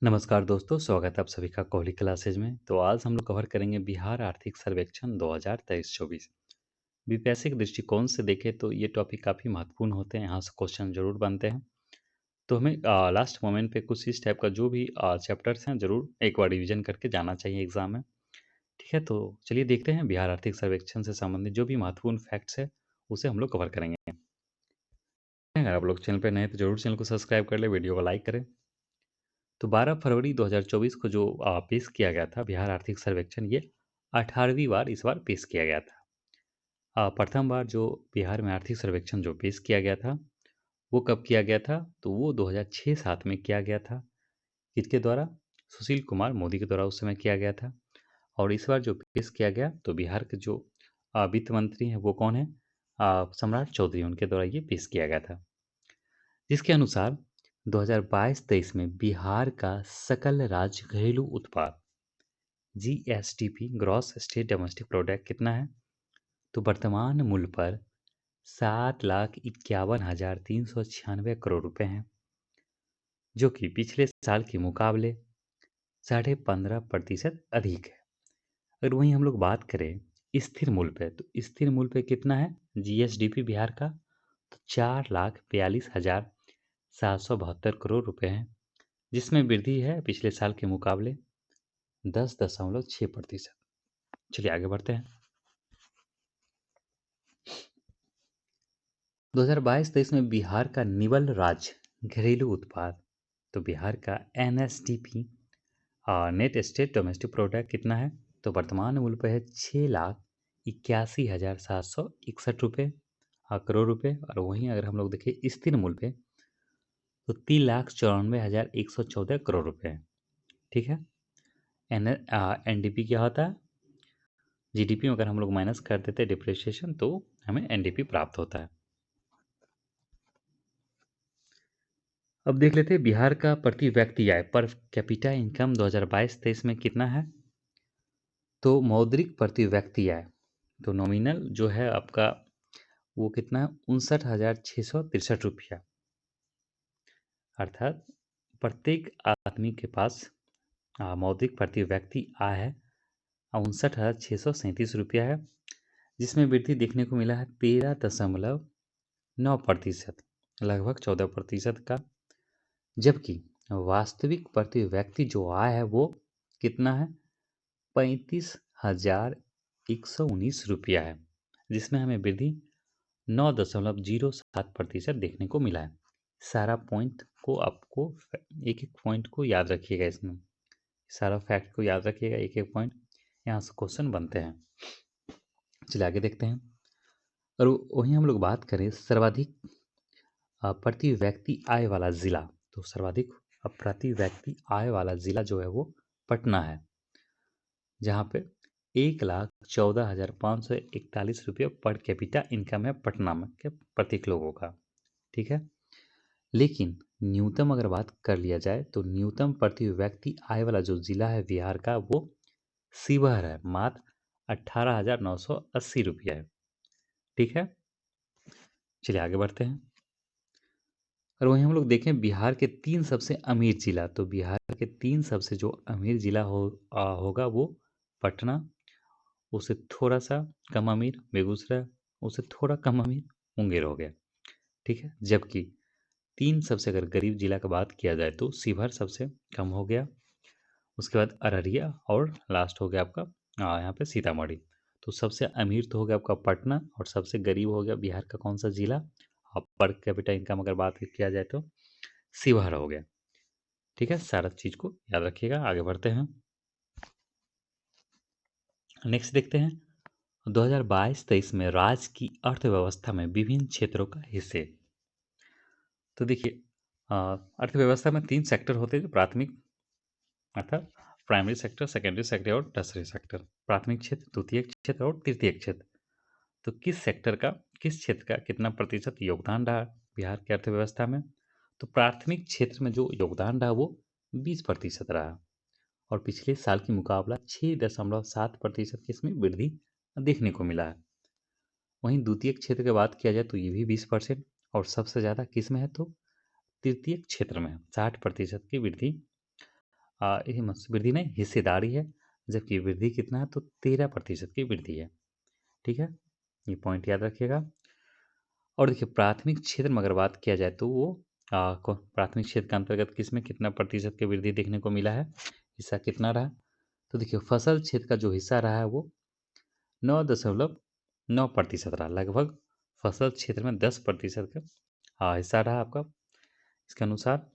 नमस्कार दोस्तों, स्वागत है आप सभी का कोहली क्लासेज में। तो आज हम लोग कवर करेंगे बिहार आर्थिक सर्वेक्षण 2023-24। बीपीएससी के दृष्टिकोण से देखें तो ये टॉपिक काफ़ी महत्वपूर्ण होते हैं, यहाँ से क्वेश्चन जरूर बनते हैं। तो हमें लास्ट मोमेंट पे कुछ इस टाइप का जो भी चैप्टर्स हैं जरूर एक बार रिविजन करके जाना चाहिए एग्जाम में। ठीक है, तो चलिए देखते हैं बिहार आर्थिक सर्वेक्षण से संबंधित जो भी महत्वपूर्ण फैक्ट्स है उसे हम लोग कवर करेंगे। अगर आप लोग चैनल पर नए हैं तो जरूर चैनल को सब्सक्राइब कर ले, वीडियो को लाइक करें। तो 12 फरवरी 2024 को जो पेश किया गया था बिहार आर्थिक सर्वेक्षण, ये 18वीं बार इस बार पेश किया गया था। प्रथम बार जो बिहार में आर्थिक सर्वेक्षण जो पेश किया गया था वो कब किया गया था? तो वो 2006-7 में किया गया था। किसके द्वारा? सुशील कुमार मोदी के द्वारा उस समय किया गया था। और इस बार जो पेश किया गया तो बिहार के जो वित्त मंत्री हैं वो कौन है? सम्राट चौधरी, उनके द्वारा ये पेश किया गया था। जिसके अनुसार 2022-23 में बिहार का सकल राज्य घरेलू उत्पाद GSDP, gross state domestic product, कितना है? तो वर्तमान मूल्य पर 7,51,396 करोड़ रुपए हैं, जो कि पिछले साल के मुकाबले 15.5% अधिक है। अगर वहीं हम लोग बात करें स्थिर मूल्य पे, तो स्थिर मूल्य पे कितना है जीएसडीपी बिहार का? तो 4,42,772 करोड़ रुपए हैं, जिसमें वृद्धि है पिछले साल के मुकाबले 10.6%। चलिए आगे बढ़ते हैं। 2022-23 में बिहार का निवल राज्य घरेलू उत्पाद, तो बिहार का NSDP net state domestic product कितना है? तो वर्तमान मूल्य पर है 6,81,761 रुपये करोड़ रुपए। और वहीं अगर हम लोग देखें स्थिर मूल्य पे तो 3,94,114 करोड़ रुपए है। ठीक है। एनडीपी क्या होता है? जीडीपी में अगर हम लोग माइनस कर देते हैं डिप्रिसिएशन तो हमें एनडीपी प्राप्त होता है। अब देख लेते हैं बिहार का प्रति व्यक्ति आय पर कैपिटा इनकम 2022-23 में कितना है? तो मौद्रिक प्रति व्यक्ति आय, तो नॉमिनल जो है आपका वो कितना है? 59,663 रुपया। अर्थात प्रत्येक आदमी के पास मौद्रिक प्रति व्यक्ति आय है 59,637 रुपया है, जिसमें वृद्धि देखने को मिला है 13.9%, लगभग 14% का। जबकि वास्तविक प्रति व्यक्ति जो आय है वो कितना है? 35,119 रुपया है, जिसमें हमें वृद्धि 9.07% देखने को मिला है। सारा पॉइंट को आपको एक एक पॉइंट को याद रखिएगा, इसमें सारा फैक्ट को याद रखिएगा, एक एक पॉइंट यहाँ से क्वेश्चन बनते हैं। चलिए आगे देखते हैं। और वहीं हम लोग बात करें सर्वाधिक प्रति व्यक्ति आय वाला जिला, तो सर्वाधिक प्रति व्यक्ति आय वाला जिला जो है वो पटना है, जहाँ पे 1,14,541 पर कैपिटा इनकम है पटना में के प्रत्येक लोगों का। ठीक है। लेकिन न्यूनतम अगर बात कर लिया जाए तो न्यूनतम प्रति व्यक्ति आय वाला जो जिला है बिहार का वो शिवहर है, मात्र 18,980 रुपया है। ठीक है। चलिए आगे बढ़ते हैं। और वहीं हम लोग देखें बिहार के 3 सबसे अमीर जिला, तो बिहार के 3 सबसे जो अमीर जिला होगा वो पटना, उससे थोड़ा सा कम अमीर बेगूसराय, उससे थोड़ा कम अमीर मुंगेर हो गया। ठीक है। जबकि 3 सबसे अगर गरीब जिला का बात किया जाए तो शिवहर सबसे कम हो गया, उसके बाद अररिया और लास्ट हो गया आपका यहाँ पे सीतामढ़ी। तो सबसे अमीर तो हो गया आपका पटना और सबसे गरीब हो गया बिहार का कौन सा जिला? पर कैपिटा इनकम अगर बात किया जाए तो शिवहर हो गया। ठीक है, सारा चीज़ को याद रखिएगा। आगे बढ़ते हैं। नेक्स्ट देखते हैं 2022-23 में राज्य की अर्थव्यवस्था में विभिन्न क्षेत्रों का हिस्से। तो देखिए अर्थव्यवस्था में 3 सेक्टर होते हैं, जो प्राथमिक अर्थात प्राइमरी सेक्टर, सेकेंडरी सेक्टर और टर्सरी सेक्टर। प्राथमिक क्षेत्र, द्वितीयक क्षेत्र और तृतीयक क्षेत्र। तो किस क्षेत्र का कितना प्रतिशत योगदान रहा बिहार की अर्थव्यवस्था में? तो प्राथमिक क्षेत्र में जो योगदान रहा वो 20% रहा, और पिछले साल की मुकाबला 6.7% की इसमें वृद्धि देखने को मिला है। वहीं द्वितीय क्षेत्र की बात किया जाए तो ये भी 20%, और सबसे ज़्यादा किस में है? तो तृतीय क्षेत्र में 60% की वृद्धि ये वृद्धि नहीं, हिस्सेदारी है। जबकि वृद्धि कितना है, तो 13% की वृद्धि है। ठीक है, ये पॉइंट याद रखिएगा। और देखिए प्राथमिक क्षेत्र में अगर बात किया जाए तो वो प्राथमिक क्षेत्र के अंतर्गत किसमें कितना प्रतिशत की वृद्धि देखने को मिला है, हिस्सा कितना रहा। तो देखिए फसल क्षेत्र का जो हिस्सा रहा है वो 9.9% रहा। लगभग फसल क्षेत्र में 10% का हिस्सा रहा आपका। इसके अनुसार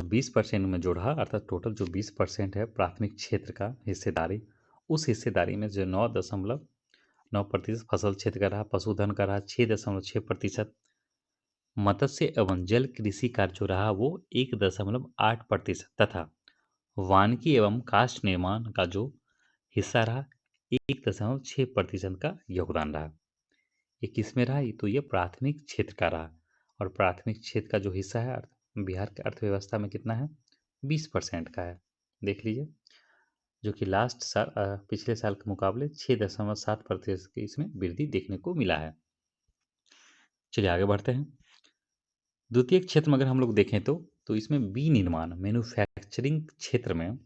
20% में जो रहा, अर्थात टोटल जो 20% है प्राथमिक क्षेत्र का हिस्सेदारी, उस हिस्सेदारी में जो 9.9% फसल क्षेत्र का रहा, पशुधन का रहा 6.6%, मत्स्य एवं जल कृषि का जो रहा वो 1.8%, तथा वानिकी एवं काष्ठ निर्माण का जो हिस्सा रहा 1.6% का योगदान रहा। ये किस में रहा, ये तो ये प्राथमिक क्षेत्र का रहा। और प्राथमिक क्षेत्र का जो हिस्सा है बिहार की अर्थव्यवस्था में कितना है, 20% का है। देख लीजिए, जो कि लास्ट साल पिछले साल के मुकाबले 6.7% की इसमें वृद्धि देखने को मिला है। चलिए आगे बढ़ते हैं। द्वितीय क्षेत्र में अगर हम लोग देखें तो इसमें विनिर्माण मैन्युफैक्चरिंग क्षेत्र में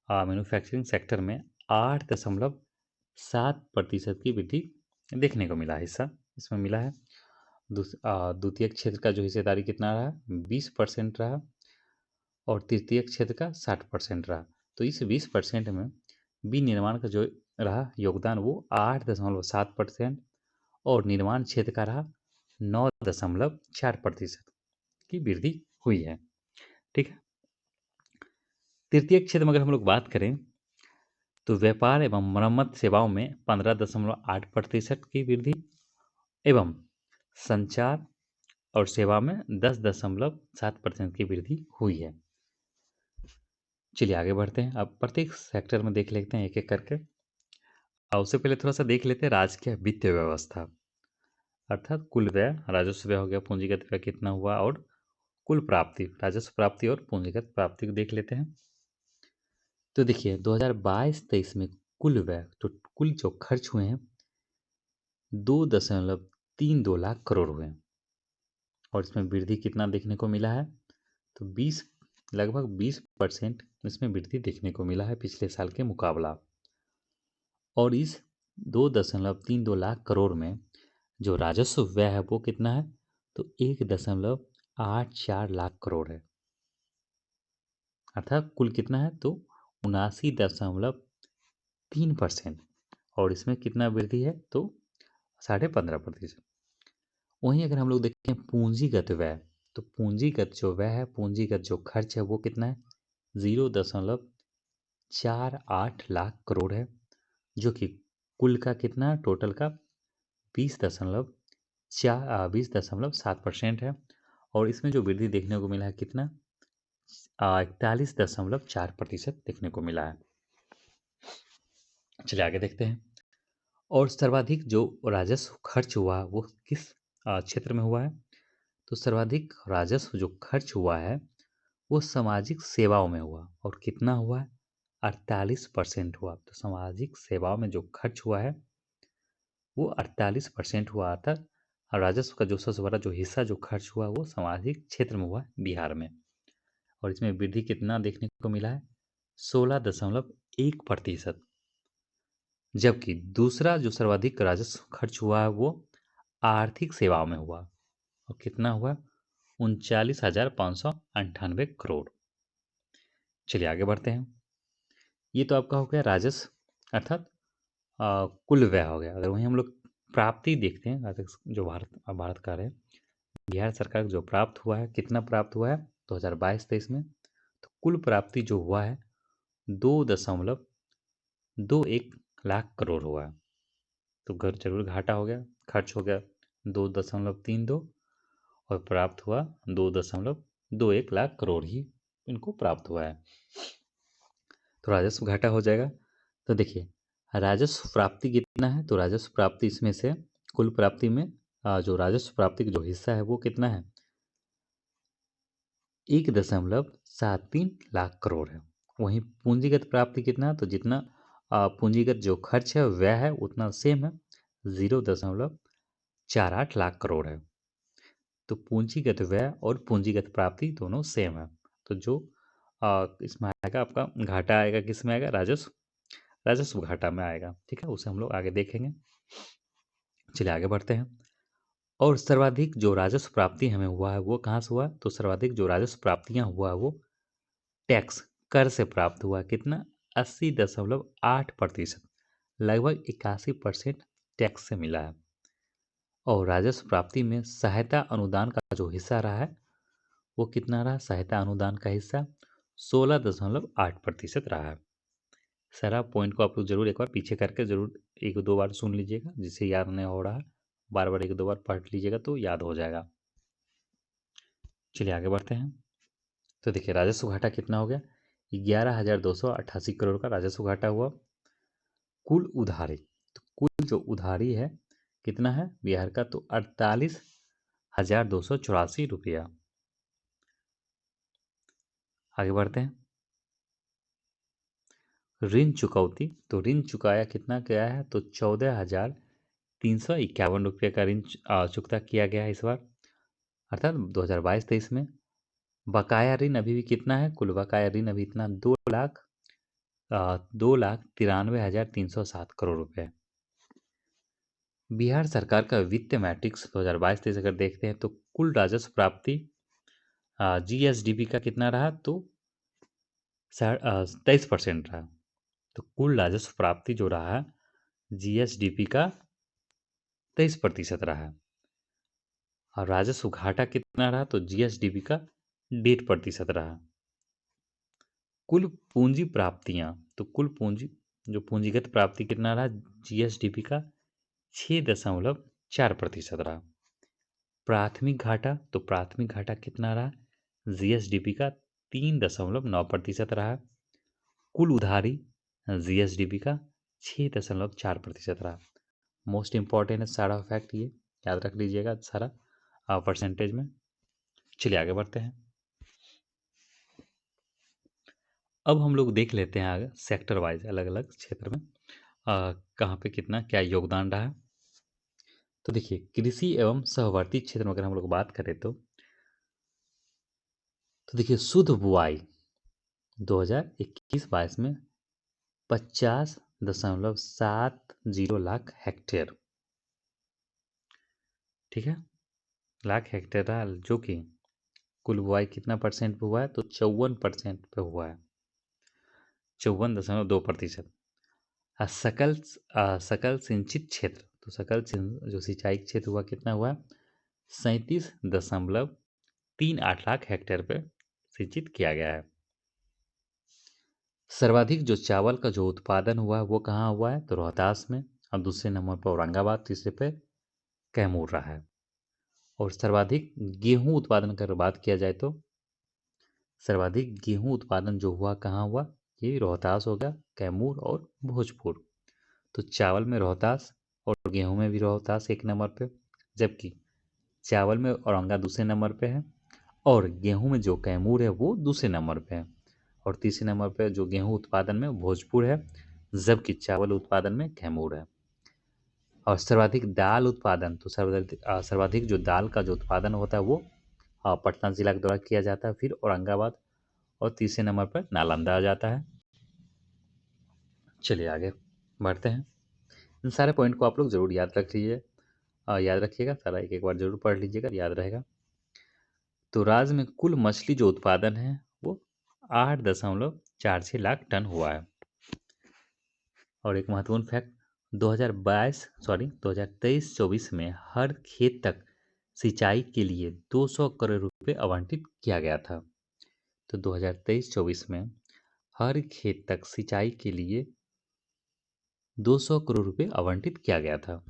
मैन्युफैक्चरिंग सेक्टर में 8.7% की वृद्धि देखने को मिला, हिस्सा इसमें मिला है। द्वितीय क्षेत्र का जो हिस्सेदारी कितना रहा, 20% रहा, और तृतीय क्षेत्र का 60% रहा। तो इस 20% में विनिर्माण का जो रहा योगदान वो 8.7%, और निर्माण क्षेत्र का रहा 9.4% की वृद्धि हुई है। ठीक है, तृतीय क्षेत्र में अगर हम लोग बात करें तो व्यापार एवं मरम्मत सेवाओं में 15.8% की वृद्धि, एवं संचार और सेवा में 10.7% की वृद्धि हुई है। चलिए आगे बढ़ते हैं। अब प्रत्येक सेक्टर में देख लेते हैं एक एक करके। उससे पहले थोड़ा सा देख लेते हैं राजकीय वित्तीय व्यवस्था, अर्थात कुल व्यय, राजस्व व्यय हो गया, पूंजीगत व्यय कितना हुआ, और कुल प्राप्ति, राजस्व प्राप्ति और पूंजीगत प्राप्ति को देख लेते हैं। तो देखिए 2022-23 में कुल व्यय, तो कुल जो खर्च हुए हैं 2.32 लाख करोड़ हुए हैं, और इसमें वृद्धि कितना देखने को मिला है, तो लगभग 20% इसमें वृद्धि देखने को मिला है पिछले साल के मुकाबला। और इस 2.32 लाख करोड़ में जो राजस्व व्यय है वो कितना है, तो 1.84 लाख करोड़ है। अर्थात कुल कितना है, तो 79.3%, और इसमें कितना वृद्धि है, तो 15.5%। वहीं अगर हम लोग देखें पूंजीगत व्यय, तो पूंजीगत जो व्यय है, पूंजीगत जो खर्च है वो कितना है, 0.48 लाख करोड़ है, जो कि कुल का कितना है, टोटल का 20.7% है। और इसमें जो वृद्धि देखने को मिला है कितना, 41.4% देखने को मिला है। चलिए आगे देखते हैं। और सर्वाधिक जो राजस्व खर्च हुआ वो किस क्षेत्र में हुआ है, तो सर्वाधिक राजस्व जो खर्च हुआ है वो सामाजिक सेवाओं में हुआ, और कितना हुआ है, 48% हुआ। तो सामाजिक सेवाओं में जो खर्च हुआ है वो 48% हुआ था। और राजस्व का जो सबसे बड़ा जो हिस्सा जो खर्च हुआ वो सामाजिक क्षेत्र में हुआ बिहार में। और इसमें वृद्धि कितना देखने को मिला है, 16.1%। जबकि दूसरा जो सर्वाधिक राजस्व खर्च हुआ है वो आर्थिक सेवाओं में हुआ, और कितना हुआ, 39,598 करोड़। चलिए आगे बढ़ते हैं। ये तो आपका हो गया राजस्व, अर्थात कुल व्यय हो गया। अगर वहीं हम लोग प्राप्ति देखते हैं, जो भारत का है, बिहार सरकार को जो प्राप्त हुआ है, कितना प्राप्त हुआ है 2022-23 में, तो कुल प्राप्ति जो हुआ है 2.21 लाख करोड़ हुआ है। तो घर जरूर घाटा हो गया, खर्च हो गया 2.32, और प्राप्त हुआ 2.21 लाख करोड़ ही इनको प्राप्त हुआ है। तो राजस्व घाटा हो जाएगा। तो देखिए राजस्व प्राप्ति कितना है, तो राजस्व प्राप्ति इसमें से कुल प्राप्ति में जो राजस्व प्राप्ति का जो हिस्सा है वो कितना है, 1.73 लाख करोड़ है। वहीं पूंजीगत प्राप्ति कितना है, तो जितना पूंजीगत जो खर्च है व्यय है उतना सेम है, 0.48 लाख करोड़ है। तो पूंजीगत व्यय और पूंजीगत प्राप्ति दोनों सेम है। तो जो इसमें आएगा आपका घाटा आएगा, किस में आएगा, राजस्व, राजस्व घाटा में आएगा। ठीक है, उसे हम लोग आगे देखेंगे। चलिए आगे बढ़ते हैं। और सर्वाधिक जो राजस्व प्राप्ति हमें हुआ है वो कहाँ से हुआ, तो सर्वाधिक जो राजस्व प्राप्तियां हुआ है वो टैक्स, कर से प्राप्त हुआ। कितना, 80.8%, लगभग 81% टैक्स से मिला है। और राजस्व प्राप्ति में सहायता अनुदान का जो हिस्सा रहा है वो कितना रहा, सहायता अनुदान का हिस्सा 16.8% रहा है। सारा पॉइंट को आप लोग जरूर एक बार पीछे करके जरूर एक दो बार सुन लीजिएगा, जिससे याद नहीं हो रहा, बार बार एक दो बार पढ़ लीजिएगा तो याद हो जाएगा। चलिए आगे बढ़ते हैं। तो देखिए राजस्व घाटा कितना हो गया, 11,288 करोड़ का राजस्व घाटा हुआ। कुल उधारी, तो कुल जो उधारी है कितना है बिहार का, तो 48,284 रुपया। आगे बढ़ते हैं। ऋण चुकौती, तो ऋण चुकाया कितना गया है, तो 14,351 रुपये का ऋण चुकता किया गया है इस बार, अर्थात 2022-23 में। बकाया ऋण अभी भी कितना है, कुल बकाया ऋण अभी इतना 2,93,307 करोड़ रुपये। बिहार सरकार का वित्त मैट्रिक्स 2022-23 अगर देखते हैं तो कुल राजस्व प्राप्ति जीएसडीपी का कितना रहा, तो 23% रहा। तो कुल राजस्व प्राप्ति जो रहा जीएसडीपी का 23% रहा। और राजस्व घाटा कितना रहा, तो जीएसडीपी का 1.5% रहा। कुल पूंजी प्राप्तियां, तो कुल पूंजी जो पूंजीगत प्राप्ति कितना रहा, जीएसडीपी का 6.4% रहा। प्राथमिक घाटा, तो प्राथमिक घाटा कितना रहा, जीएसडीपी का 3.9% रहा। कुल उधारी जीएसडीपी का 6.4% रहा। मोस्ट इंपॉर्टेंट है सारा फैक्ट, ये याद रख लीजिएगा सारा परसेंटेज में। चलिए आगे बढ़ते हैं। अब हम लोग देख लेते हैं आगे सेक्टर वाइज अलग अलग क्षेत्र में कहाँ पे कितना क्या योगदान रहा। तो देखिए कृषि एवं सहवर्ती क्षेत्र में अगर हम लोग बात करें तो देखिए शुद्ध बुआई 2021-22 में 50.70 लाख हेक्टेयर, ठीक है, लाख हेक्टेयर रहा, जो कि कुल बुआई कितना परसेंट पे हुआ है, तो 54% पे हुआ है, 54.2%। सकल सकल सिंचित क्षेत्र, तो जो सिंचाई क्षेत्र हुआ कितना हुआ, 37.38 लाख हेक्टेयर पे सिंचित किया गया है। सर्वाधिक जो चावल का जो उत्पादन हुआ है वो कहाँ हुआ है, तो रोहतास में, और दूसरे नंबर पर औरंगाबाद, तीसरे पे कैमूर रहा है। और सर्वाधिक गेहूं उत्पादन की बात किया जाए तो सर्वाधिक गेहूं उत्पादन जो हुआ कहाँ हुआ, ये रोहतास हो गया, कैमूर और भोजपुर। तो चावल में रोहतास और गेहूं में भी रोहतास एक नंबर पे, जबकि चावल में औरंगा दूसरे नंबर पे है, और गेहूं में जो कैमूर है वो दूसरे नंबर पे है, और तीसरे नंबर पे जो गेहूं उत्पादन में भोजपुर है, जबकि चावल उत्पादन में कैमूर है। और सर्वाधिक दाल उत्पादन, तो सर्वाधिक जो दाल का जो उत्पादन होता है वो पटना जिला के द्वारा किया जाता है, फिर औरंगाबाद, और तीसरे नंबर पर नालंदा आ जाता है। चलिए आगे बढ़ते हैं। इन सारे पॉइंट को आप लोग जरूर याद रख लीजिए, याद रखिएगा सारा, एक एक बार जरूर पढ़ लीजिएगा, याद रहेगा। तो राज्य में कुल मछली जो उत्पादन है वो 8.46 लाख टन हुआ है। और एक महत्वपूर्ण फैक्ट, 2023-24 में हर खेत तक सिंचाई के लिए 200 करोड़ रुपए आवंटित किया गया था। तो 2023-24 में हर खेत तक सिंचाई के लिए 200 करोड़ रुपए आवंटित किया गया था।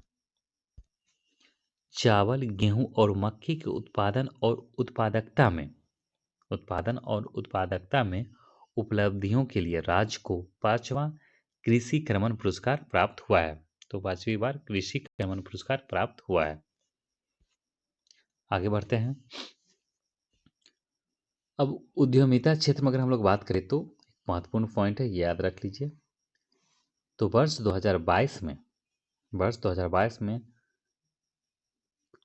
चावल, गेहूं और मक्के के उत्पादन और उत्पादकता में उपलब्धियों के लिए राज्य को 5वां कृषि क्रमण पुरस्कार प्राप्त हुआ है। तो 5वीं बार कृषि क्रमण पुरस्कार प्राप्त हुआ है। आगे बढ़ते हैं। अब उद्यमिता क्षेत्र में अगर हम लोग बात करें तो महत्वपूर्ण पॉइंट है, याद रख लीजिए। तो वर्ष 2022 में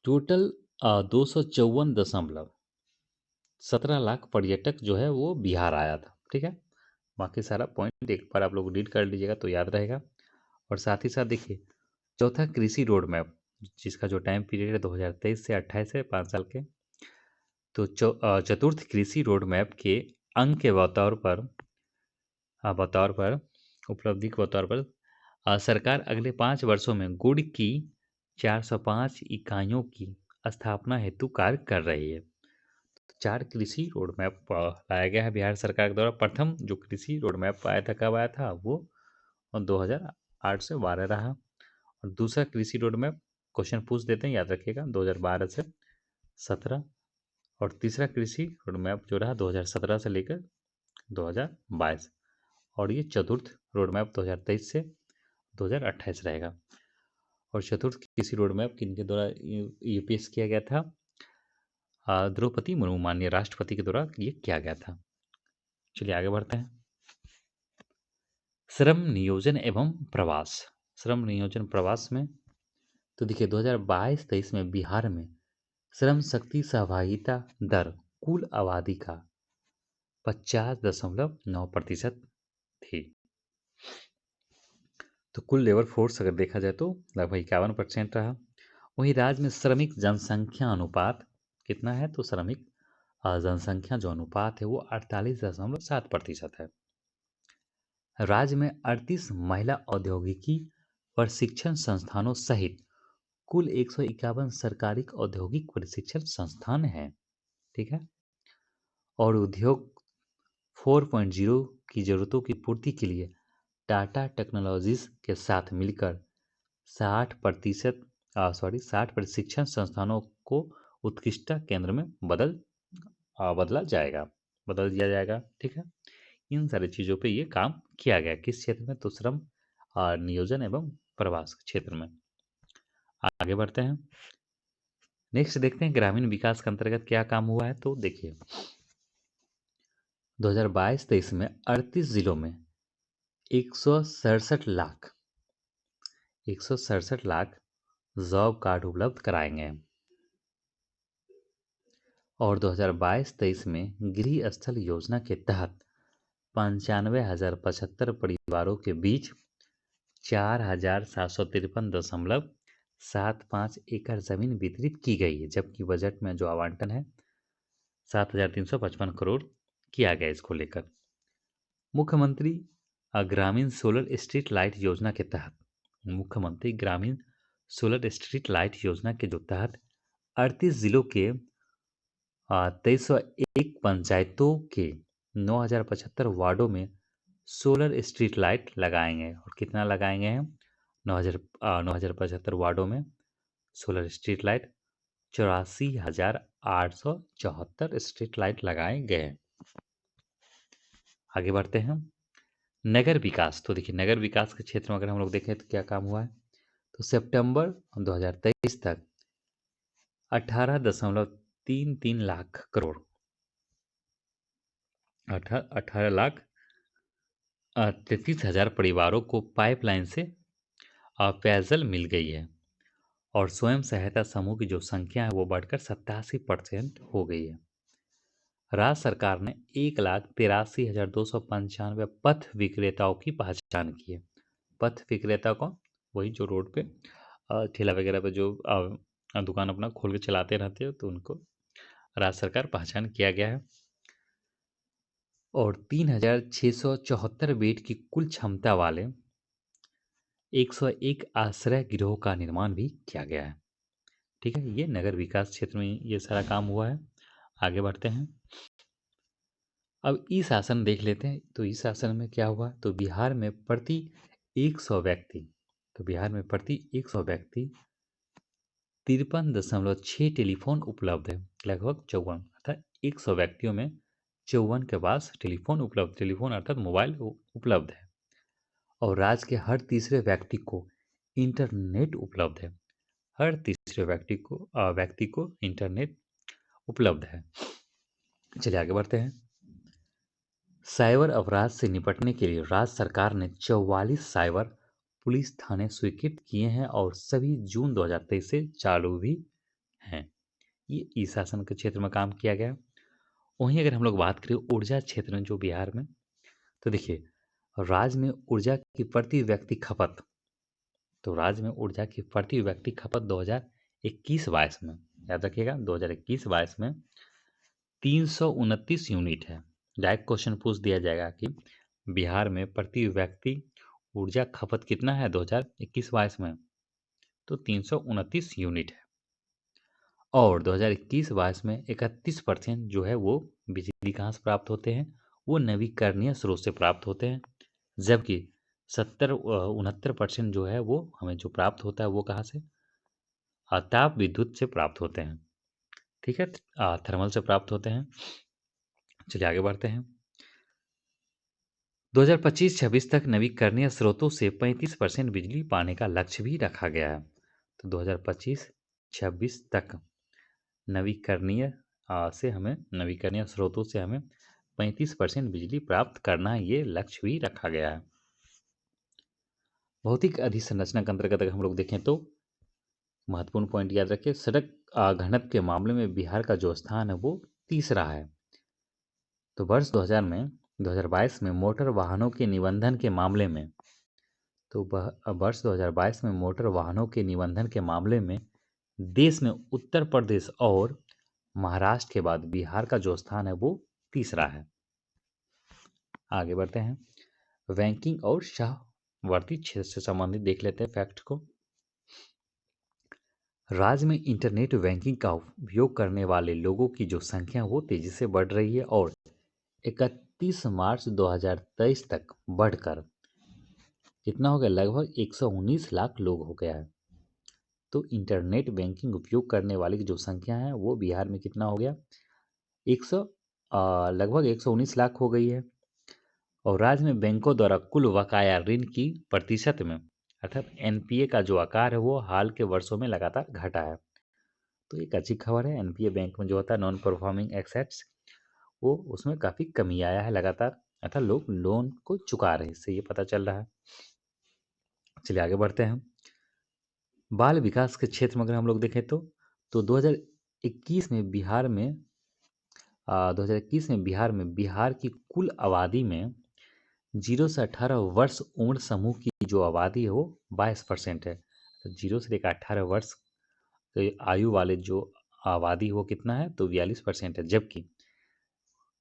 टोटल 254.17 लाख पर्यटक जो है वो बिहार आया था। ठीक है, बाकी सारा पॉइंट एक बार आप लोग रीड कर लीजिएगा तो याद रहेगा। और साथ ही साथ देखिए, चौथा कृषि रोड मैप, जिसका जो टाइम पीरियड है 2023 से 28 है, 5 साल के। तो चतुर्थ कृषि रोड मैप के अंक के बतौर पर उपलब्धि के बतौर पर सरकार अगले 5 वर्षों में गुड़ की 405 इकाइयों की स्थापना हेतु कार्य कर रही है। 4 कृषि रोड मैप लाया गया है बिहार सरकार के द्वारा। प्रथम जो कृषि रोड मैप आया था, कब आया था? वो 2008 से 12 रहा। और दूसरा कृषि रोड मैप, क्वेश्चन पूछ देते हैं, याद रखिएगा, 2012 से 17। और तीसरा कृषि रोड मैप जो रहा 2017 से लेकर 2022। और ये चतुर्थ रोड मैप 2023 से 2028 रहेगा। और चतुर्थ कृषि रोड मैप किनके द्वारा यूपीएस किया गया था? द्रौपदी मुर्मू माननीय राष्ट्रपति के द्वारा ये किया गया था। चलिए आगे बढ़ते हैं। श्रम नियोजन एवं प्रवास। श्रम नियोजन प्रवास में तो देखिए 2022-23 में बिहार में श्रम शक्ति सहभागिता दर कुल आबादी का 50.9% थी। तो कुल लेबर फोर्स अगर देखा जाए तो लगभग 51% रहा। वहीं राज्य में श्रमिक जनसंख्या अनुपात कितना है? तो श्रमिक जनसंख्या जो अनुपात है वो 48.7% है। राज्य में 38 महिला औद्योगिकी प्रशिक्षण संस्थानों सहित कुल 151 सरकारी औद्योगिक प्रशिक्षण संस्थान हैं। ठीक है। और उद्योग 4.0 की जरूरतों की पूर्ति के लिए टाटा टेक्नोलॉजीज के साथ मिलकर 60 प्रशिक्षण संस्थानों को उत्कृष्टता केंद्र में बदल दिया जाएगा। ठीक है। इन सारी चीज़ों पे ये काम किया गया। किस क्षेत्र में? तो श्रम नियोजन एवं प्रवास के क्षेत्र में। आगे बढ़ते हैं। नेक्स्ट देखते हैं ग्रामीण विकास के अंतर्गत क्या काम हुआ है। तो देखिए 2022-23 में 38 जिलों में 167 लाख जॉब कार्ड उपलब्ध कराएंगे। और 2022-23 में गृह स्थल योजना के तहत 95,075 परिवारों के बीच 4,753.75 एकड़ जमीन वितरित की गई है। जबकि बजट में जो आवंटन है 7,355 करोड़ किया गया इसको लेकर। मुख्यमंत्री ग्रामीण सोलर स्ट्रीट लाइट योजना के तहत मुख्यमंत्री ग्रामीण सोलर स्ट्रीट लाइट योजना के जो तहत 38 जिलों के 2301 पंचायतों के 9,075 वार्डों में सोलर स्ट्रीट लाइट लगाएंगे। और कितना लगाएंगे हैं? 9,075 वार्डों में solar street light 84,874 street light लगाए गए। आगे बढ़ते हैं। नगर विकास। तो देखिए नगर विकास के क्षेत्र में अगर हम लोग देखें तो क्या काम हुआ है। तो सितंबर 2023 तक 18.33 लाख करोड़ 18,33,000 परिवारों को पाइपलाइन से पेयजल मिल गई है। और स्वयं सहायता समूह की जो संख्या है वो बढ़कर 87% हो गई है। राज्य सरकार ने 1,83,295 पथ विक्रेताओं की पहचान की है। पथ विक्रेता कौन? वही जो रोड पे ठेला वगैरह पे जो दुकान अपना खोल के चलाते रहते हो, तो उनको राज्य सरकार पहचान किया गया है। और 3,674 बेड की कुल क्षमता वाले 101 आश्रय गृहों का निर्माण भी किया गया है। ठीक है, ये नगर विकास क्षेत्र में ये सारा काम हुआ है। आगे बढ़ते हैं। अब ई शासन देख लेते हैं। तो ई शासन में क्या हुआ? तो बिहार में प्रति 100 व्यक्ति 53.6 टेलीफोन उपलब्ध है। लगभग 54, अर्थात 100 व्यक्तियों में 54 के पास टेलीफोन अर्थात मोबाइल उपलब्ध है। और राज्य के हर तीसरे व्यक्ति को इंटरनेट उपलब्ध है। हर तीसरे व्यक्ति को इंटरनेट उपलब्ध है। चलिए आगे बढ़ते हैं। साइबर अपराध से निपटने के लिए राज्य सरकार ने 44 साइबर पुलिस थाने स्वीकृत किए हैं और सभी जून 2023 से चालू भी हैं। ये ई शासन के क्षेत्र में काम किया गया। वहीं अगर हम लोग बात करें ऊर्जा क्षेत्र में, जो बिहार में तो देखिए, राज्य में ऊर्जा की प्रति व्यक्ति खपत, तो राज्य में ऊर्जा की प्रति व्यक्ति खपत 2021-22 में, याद रखिएगा 2021-22 में 329 यूनिट है। डायरेक्ट क्वेश्चन पूछ दिया जाएगा कि बिहार में प्रति व्यक्ति ऊर्जा खपत कितना है 2021-22 में, तो 329 यूनिट है। और 2021-22 में 31% जो है वो बिजली कहाँ से प्राप्त होते हैं, वो नवीकरणीय स्रोत से प्राप्त होते हैं। जबकि 69% जो है वो हमें जो प्राप्त होता है वो कहाँ से, ताप विद्युत से प्राप्त होते हैं। ठीक है, थर्मल से प्राप्त होते हैं। चलिए आगे बढ़ते हैं। 2025-26 तक नवीकरणीय स्रोतों से 35% बिजली पाने का लक्ष्य भी रखा गया है। तो 2025-26 तक नवीकरणीय नवीकरणीय स्रोतों से हमें 35% बिजली प्राप्त करना, ये लक्ष्य भी रखा गया है। भौतिक अधिसंरचना के अंतर्गत अगर हम लोग देखें तो महत्वपूर्ण पॉइंट याद रखिए, सड़क घनत्व के मामले में बिहार का जो स्थान है वो तीसरा है। तो वर्ष 2022 में मोटर वाहनों के निबंधन के मामले में, तो वर्ष 2022 में मोटर वाहनों के निबंधन के मामले में देश में उत्तर प्रदेश और महाराष्ट्र के बाद बिहार का जो स्थान है वो तीसरा है। आगे बढ़ते हैं। बैंकिंग और सहवर्ती क्षेत्र से संबंधित देख लेते हैं फैक्ट को। राज्य में इंटरनेट बैंकिंग का उपयोग करने वाले लोगों की जो संख्या वो तेजी से बढ़ रही है और 31 मार्च 2023 तक बढ़कर कितना हो गया, लगभग 119 लाख लोग हो गया है। तो इंटरनेट बैंकिंग उपयोग करने वाली की जो संख्या है वो बिहार में कितना हो गया, 100 लगभग 119 लाख हो गई है। और राज्य में बैंकों द्वारा कुल बकाया ऋण की प्रतिशत में, अर्थात एनपीए का जो आकार है वो हाल के वर्षों में लगातार घटा है। तो एक अच्छी खबर है, एनपीए बैंक में जो होता है नॉन परफॉर्मिंग एसेट्स, वो उसमें काफ़ी कमी आया है लगातार, अर्थात लोग लोन को चुका रहे हैं, इससे ये पता चल रहा है। चलिए आगे बढ़ते हैं। बाल विकास के क्षेत्र में अगर हम लोग देखें तो 2021 में बिहार में 2021 में बिहार की कुल आबादी में 0 से 18 वर्ष उम्र समूह की जो आबादी है वो 22% है। तो 0 से लेकर 18 वर्ष के आयु वाले जो आबादी है वो कितना है, तो 42% है। जबकि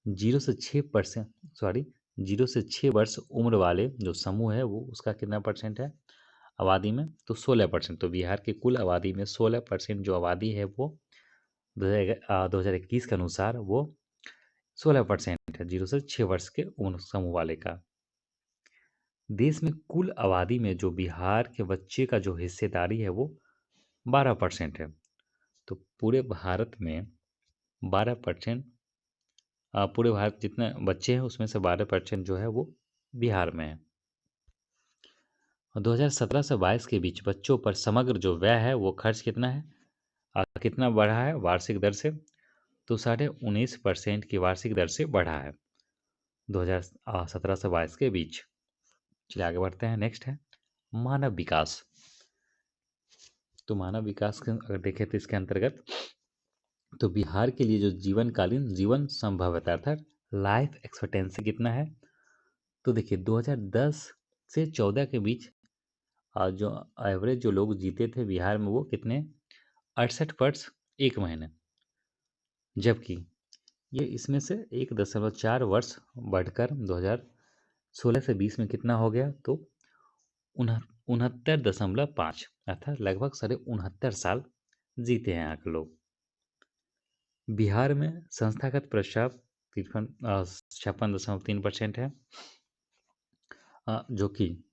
0 से 6 वर्ष उम्र वाले जो समूह है वो उसका कितना परसेंट है आबादी में, तो 16%। तो बिहार की कुल आबादी में 16% जो आबादी है वो 2021 के अनुसार वो 16% है 0 से 6 वर्ष के उम्र समूह वाले का। देश में कुल आबादी में जो बिहार के बच्चे का जो हिस्सेदारी है वो 12% है। तो पूरे भारत में 12%, पूरे भारत जितने बच्चे हैं उसमें से 12% जो है वो बिहार में है। 2017 से 22 के बीच बच्चों पर समग्र जो व्यय है वो खर्च कितना है, कितना बढ़ा है वार्षिक दर से, तो 19.5% की वार्षिक दर से बढ़ा है 2017 से 22 के बीच। चलिए आगे बढ़ते हैं। नेक्स्ट है मानव विकास। तो मानव विकास के अगर देखें तो इसके अंतर्गत तो बिहार के लिए जो जीवन संभवता अर्थात लाइफ एक्सपेक्टेंसी कितना है, तो देखिए 2010 से 14 के बीच जो एवरेज जो लोग जीते थे बिहार में वो कितने, 68 वर्ष 1 महीने। जबकि ये इसमें से 1.4 वर्ष बढ़कर 2016 से 20 में कितना हो गया, तो 69.5, अर्थात लगभग 69.5 साल जीते हैं यहाँ के लोग। बिहार में संस्थागत प्रस्ताव 56.3% है, जो कि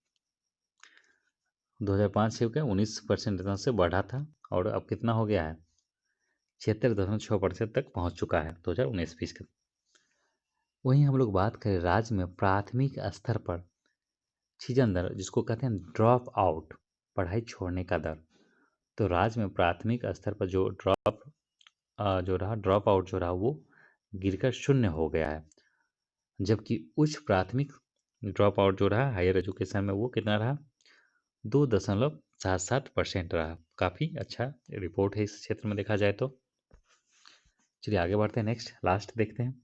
2005 से 19% से बढ़ा था और अब कितना हो गया है, 76.6% तक पहुंच चुका है 2019-20 का। वहीं हम लोग बात करें राज्य में प्राथमिक स्तर पर छीजन दर, जिसको कहते हैं ड्रॉप आउट, पढ़ाई छोड़ने का दर, तो राज्य में प्राथमिक स्तर पर जो ड्रॉप आउट जो रहा वो गिरकर 0 हो गया है। जबकि उच्च प्राथमिक ड्रॉप आउट जो रहा हायर एजुकेशन में वो कितना रहा, 2.77% रहा। काफ़ी अच्छा रिपोर्ट है इस क्षेत्र में देखा जाए तो। चलिए आगे बढ़ते हैं। नेक्स्ट लास्ट देखते हैं।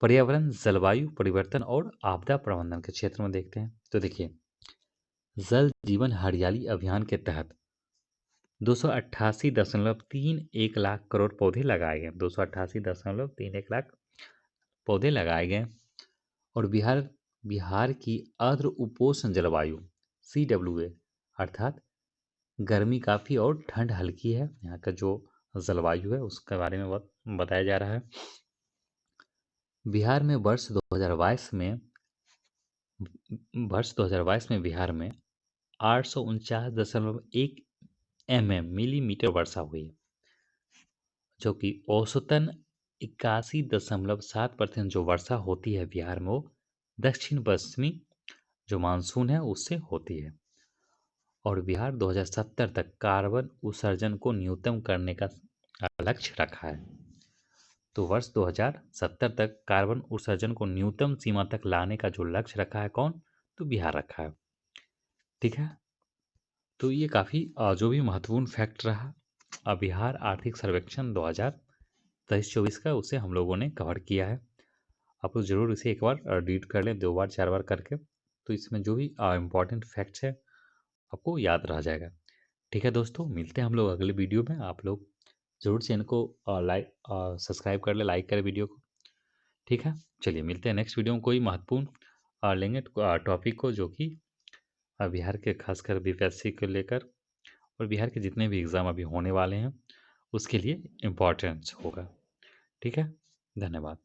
पर्यावरण, जलवायु परिवर्तन और आपदा प्रबंधन के क्षेत्र में देखते हैं। तो देखिए, जल जीवन हरियाली अभियान के तहत 288.31 लाख करोड़ पौधे लगाए गए। 288.31 लाख पौधे लगाए गए। और बिहार बिहार की आर्द्र उपोष्ण जलवायु CWA अर्थात गर्मी काफ़ी और ठंड हल्की है। यहाँ का जो जलवायु है उसके बारे में बताया जा रहा है। बिहार में वर्ष 2022 में बिहार में 849.1 मिलीमीटर वर्षा हुई, जो कि औसतन 81.7% जो वर्षा होती है बिहार में, वो दक्षिण पश्चिमी जो मानसून है उससे होती है। और बिहार 2070 तक कार्बन उत्सर्जन को न्यूनतम करने का लक्ष्य रखा है। तो वर्ष 2070 तक कार्बन उत्सर्जन को न्यूनतम सीमा तक लाने का जो लक्ष्य रखा है कौन? तो बिहार रखा है। ठीक है, तो ये काफ़ी जो भी महत्वपूर्ण फैक्ट रहा बिहार आर्थिक सर्वेक्षण 2023-24 का, उसे हम लोगों ने कवर किया है। आप लोग ज़रूर इसे एक बार रीड कर लें, 2 बार 4 बार करके, तो इसमें जो भी इम्पोर्टेंट फैक्ट्स है आपको याद रह जाएगा। ठीक है दोस्तों, मिलते हैं हम लोग अगले वीडियो में। आप लोग ज़रूर चैनल को सब्सक्राइब कर ले, लाइक करें वीडियो को। ठीक है, चलिए मिलते हैं नेक्स्ट वीडियो में कोई महत्वपूर्ण लेंगे टॉपिक को, जो कि बिहार के खासकर बीपीएससी को लेकर और बिहार के जितने भी एग्ज़ाम अभी होने वाले हैं उसके लिए इम्पोर्टेंस होगा। ठीक है, धन्यवाद।